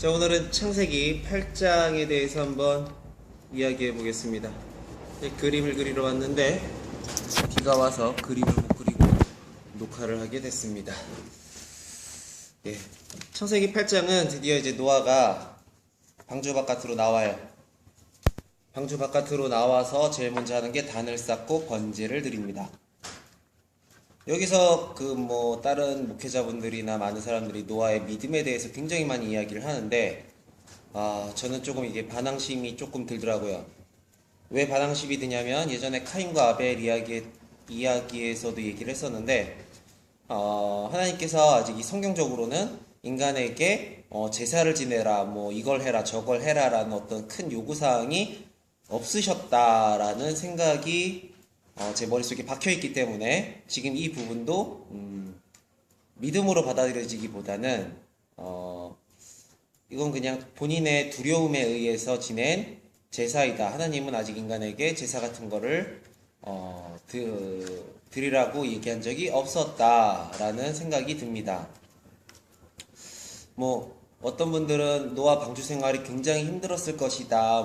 자, 오늘은 창세기 8장에 대해서 한번 이야기해 보겠습니다. 그림을 그리러 왔는데 비가 와서 그림을 못 그리고 녹화를 하게 됐습니다. 예, 창세기 8장은 드디어 이제 노아가 방주 바깥으로 나와요. 방주 바깥으로 나와서 제일 먼저 하는 게 단을 쌓고 번제를 드립니다. 여기서 다른 목회자분들이나 많은 사람들이 노아의 믿음에 대해서 굉장히 많이 이야기를 하는데, 저는 조금 이게 반항심이 조금 들더라고요. 왜 반항심이 드냐면, 예전에 카인과 아벨 이야기에서도 얘기를 했었는데, 하나님께서 아직 이 성경적으로는 인간에게 제사를 지내라, 이걸 해라, 저걸 해라 라는 어떤 큰 요구사항이 없으셨다라는 생각이 제 머릿속에 박혀있기 때문에 지금 이 부분도 믿음으로 받아들여지기보다는 이건 그냥 본인의 두려움에 의해서 지낸 제사이다. 하나님은 아직 인간에게 제사 같은 거를 드리라고 얘기한 적이 없었다라는 생각이 듭니다. 어떤 분들은 노아 방주 생활이 굉장히 힘들었을 것이다.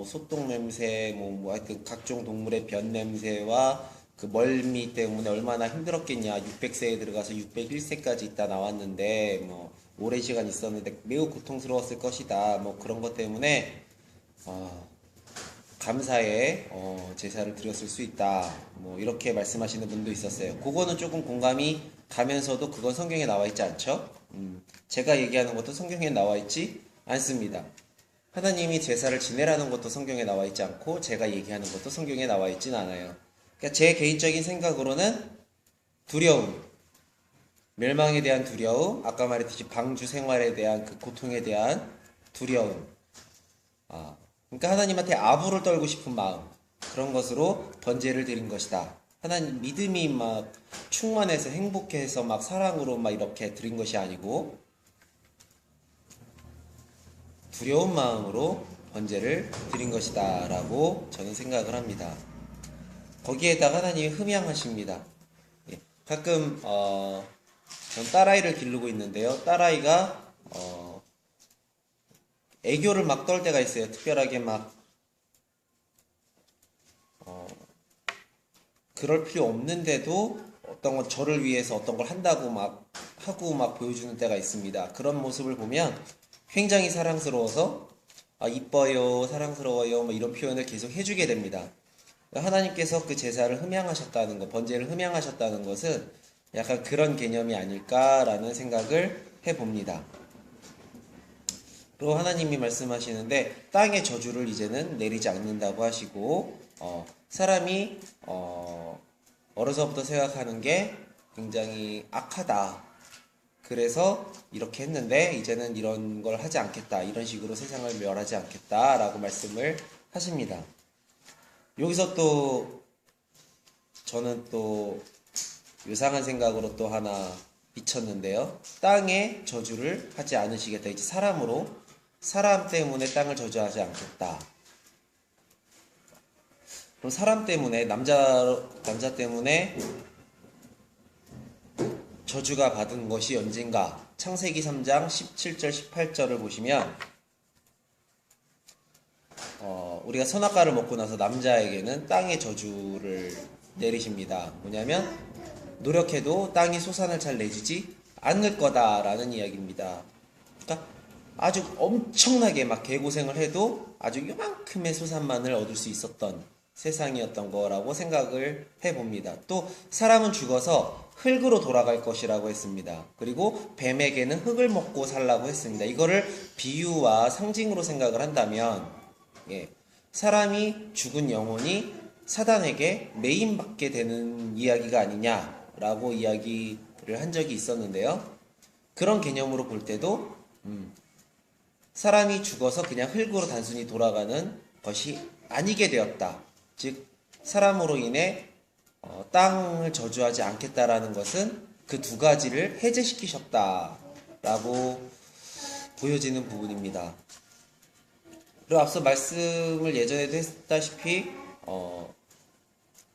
소똥 냄새, 하여튼 각종 동물의 변 냄새와 그 멀미 때문에 얼마나 힘들었겠냐. 600세에 들어가서 601세까지 있다 나왔는데, 오랜 시간 있었는데 매우 고통스러웠을 것이다. 그런 것 때문에, 감사의 제사를 드렸을 수 있다. 이렇게 말씀하시는 분도 있었어요. 그거는 조금 공감이 가면서도 그건 성경에 나와 있지 않죠? 제가 얘기하는 것도 성경에 나와 있지 않습니다. 하나님이 제사를 지내라는 것도 성경에 나와 있지 않고 제가 얘기하는 것도 성경에 나와 있진 않아요. 그러니까 제 개인적인 생각으로는 두려움, 멸망에 대한 두려움, 아까 말했듯이 방주 생활에 대한 그 고통에 대한 두려움, 그러니까 하나님한테 아부를 떨고 싶은 마음, 그런 것으로 번제를 드린 것이다. 하나님 믿음이 막 충만해서 행복해서 막 사랑으로 막 이렇게 드린 것이 아니고 두려운 마음으로 번제를 드린 것이다 라고 저는 생각을 합니다. 거기에다가 하나님이 흠양하십니다. 예, 가끔 전 딸아이를 기르고 있는데요. 딸아이가 애교를 막 떨 때가 있어요. 특별하게 막 그럴 필요 없는데도 어떤 건 저를 위해서 어떤 걸 한다고 막 하고 막 보여주는 때가 있습니다. 그런 모습을 보면 굉장히 사랑스러워서 이뻐요, 사랑스러워요 이런 표현을 계속 해주게 됩니다. 하나님께서 그 제사를 흠양하셨다는 것, 번제를 흠양하셨다는 것은 약간 그런 개념이 아닐까라는 생각을 해봅니다. 그리고 하나님이 말씀하시는데 땅의 저주를 이제는 내리지 않는다고 하시고 사람이 어려서부터 생각하는 게 굉장히 악하다. 그래서 이렇게 했는데 이제는 이런 걸 하지 않겠다. 이런 식으로 세상을 멸하지 않겠다라고 말씀을 하십니다. 여기서 또 저는 또 요상한 생각으로 또 하나 비쳤는데요. 땅의 저주를 하지 않으시겠다. 이제 사람 때문에 땅을 저주하지 않겠다. 그럼 사람 때문에 남자 때문에 저주가 받은 것이 언젠가? 창세기 3장 17절 18절을 보시면 우리가 선악과를 먹고 나서 남자에게는 땅의 저주를 내리십니다. 뭐냐면 노력해도 땅이 소산을 잘 내주지 않을 거다라는 이야기입니다. 그러니까 아주 엄청나게 막 개고생을 해도 아주 요만큼의 소산만을 얻을 수 있었던 세상이었던 거라고 생각을 해봅니다. 또 사람은 죽어서 흙으로 돌아갈 것이라고 했습니다. 그리고 뱀에게는 흙을 먹고 살라고 했습니다. 이거를 비유와 상징으로 생각을 한다면 사람이 죽은 영혼이 사단에게 매임받게 되는 이야기가 아니냐라고 이야기를 한 적이 있었는데요. 그런 개념으로 볼 때도 사람이 죽어서 그냥 흙으로 단순히 돌아가는 것이 아니게 되었다. 즉 사람으로 인해 땅을 저주하지 않겠다라는 것은 그 두 가지를 해제시키셨다라고 보여지는 부분입니다. 그리고 앞서 말씀을 예전에도 했다시피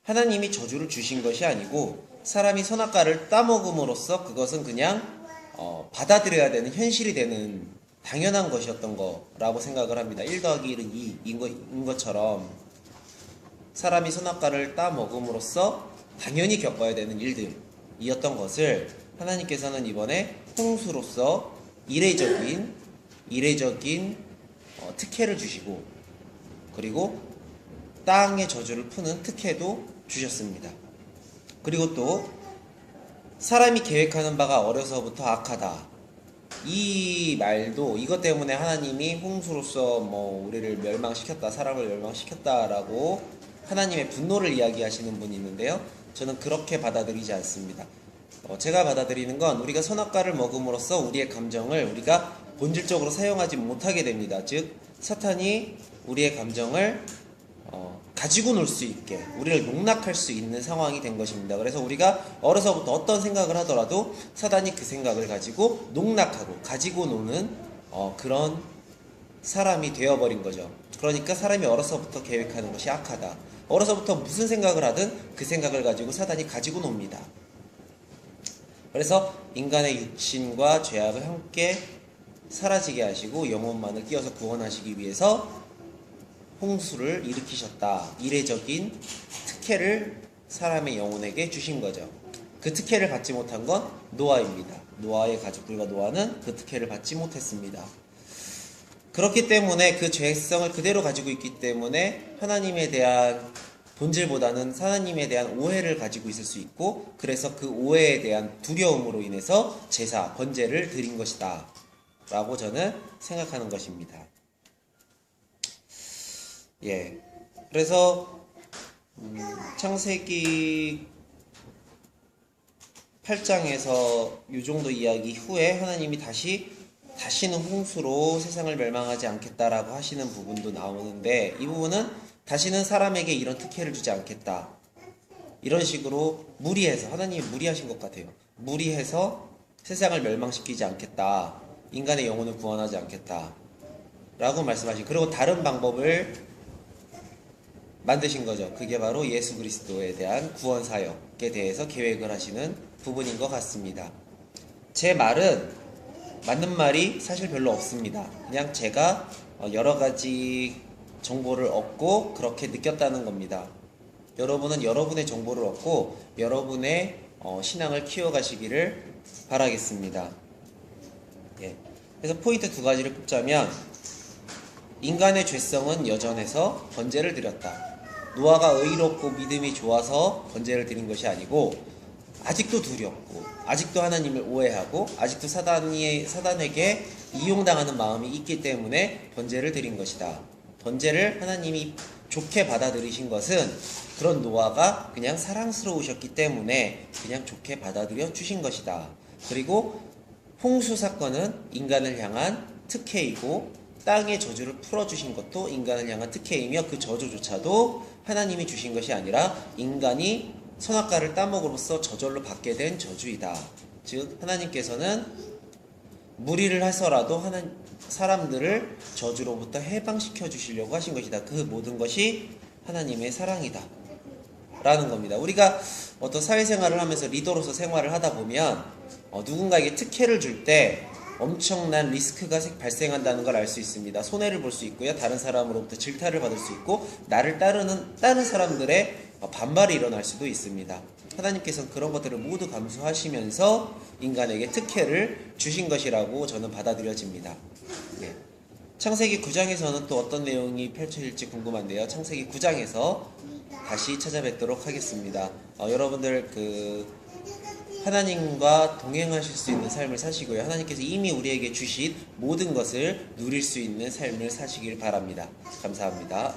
하나님이 저주를 주신 것이 아니고 사람이 선악과를 따먹음으로써 그것은 그냥 받아들여야 되는 현실이 되는 당연한 것이었던 거라고 생각을 합니다. 1 더하기 1은 2인 것처럼 사람이 선악과를 따먹음으로써 당연히 겪어야 되는 일들이었던 것을 하나님께서는 이번에 홍수로서 이례적인 특혜를 주시고, 그리고 땅의 저주를 푸는 특혜도 주셨습니다. 그리고 또 사람이 계획하는 바가 어려서부터 악하다, 이 말도 이것 때문에 하나님이 홍수로서 우리를 멸망시켰다, 사람을 멸망시켰다라고 하나님의 분노를 이야기하시는 분이 있는데요, 저는 그렇게 받아들이지 않습니다. 제가 받아들이는 건 우리가 선악과를 먹음으로써 우리의 감정을 우리가 본질적으로 사용하지 못하게 됩니다. 즉 사탄이 우리의 감정을 가지고 놀 수 있게, 우리를 농락할 수 있는 상황이 된 것입니다. 그래서 우리가 어려서부터 어떤 생각을 하더라도 사단이 그 생각을 가지고 농락하고 가지고 노는 그런 사람이 되어버린 거죠. 그러니까 사람이 어려서부터 계획하는 것이 악하다, 어려서부터 무슨 생각을 하든 그 생각을 가지고 사단이 가지고 놉니다. 그래서 인간의 육신과 죄악을 함께 사라지게 하시고 영혼만을 띄어서 구원하시기 위해서 홍수를 일으키셨다, 이례적인 특혜를 사람의 영혼에게 주신 거죠. 그 특혜를 받지 못한 건 노아입니다. 노아의 가족들과 노아는 그 특혜를 받지 못했습니다. 그렇기 때문에 그 죄성을 그대로 가지고 있기 때문에 하나님에 대한 본질보다는 하나님에 대한 오해를 가지고 있을 수 있고, 그래서 그 오해에 대한 두려움으로 인해서 제사, 번제를 드린 것이다 라고 저는 생각하는 것입니다. 그래서 창세기 8장에서 이 정도 이야기 후에 하나님이 다시는 홍수로 세상을 멸망하지 않겠다라고 하시는 부분도 나오는데, 이 부분은 다시는 사람에게 이런 특혜를 주지 않겠다, 이런 식으로 무리해서, 하나님이 무리하신 것 같아요. 무리해서 세상을 멸망시키지 않겠다, 인간의 영혼을 구원하지 않겠다 라고 말씀하신, 그리고 다른 방법을 만드신 거죠. 그게 바로 예수 그리스도에 대한 구원 사역에 대해서 계획을 하시는 부분인 것 같습니다. 제 말은 맞는 말이 사실 별로 없습니다. 그냥 제가 여러 가지 정보를 얻고 그렇게 느꼈다는 겁니다. 여러분은 여러분의 정보를 얻고 여러분의 신앙을 키워가시기를 바라겠습니다. 그래서 포인트 2가지를 꼽자면, 인간의 죄성은 여전해서 번제를 드렸다. 노아가 의롭고 믿음이 좋아서 번제를 드린 것이 아니고, 아직도 두렵고 아직도 하나님을 오해하고 아직도 사단에게 이용당하는 마음이 있기 때문에 번제를 드린 것이다. 번제를 하나님이 좋게 받아들이신 것은 그런 노아가 그냥 사랑스러우셨기 때문에 그냥 좋게 받아들여 주신 것이다. 그리고 홍수 사건은 인간을 향한 특혜이고, 땅의 저주를 풀어주신 것도 인간을 향한 특혜이며, 그 저주조차도 하나님이 주신 것이 아니라 인간이 선악과를 따먹음으로써 저절로 받게 된 저주이다. 즉 하나님께서는 무리를 해서라도 사람들을 저주로부터 해방시켜 주시려고 하신 것이다. 그 모든 것이 하나님의 사랑이다 라는 겁니다. 우리가 어떤 사회생활을 하면서 리더로서 생활을 하다 보면 누군가에게 특혜를 줄 때 엄청난 리스크가 발생한다는 걸 알 수 있습니다. 손해를 볼 수 있고요, 다른 사람으로부터 질타를 받을 수 있고, 나를 따르는 다른 사람들의 반발이 일어날 수도 있습니다. 하나님께서는 그런 것들을 모두 감수하시면서 인간에게 특혜를 주신 것이라고 저는 받아들여집니다. 창세기 9장에서는 또 어떤 내용이 펼쳐질지 궁금한데요, 창세기 9장에서 다시 찾아뵙도록 하겠습니다. 여러분들 하나님과 동행하실 수 있는 삶을 사시고요, 하나님께서 이미 우리에게 주신 모든 것을 누릴 수 있는 삶을 사시길 바랍니다. 감사합니다.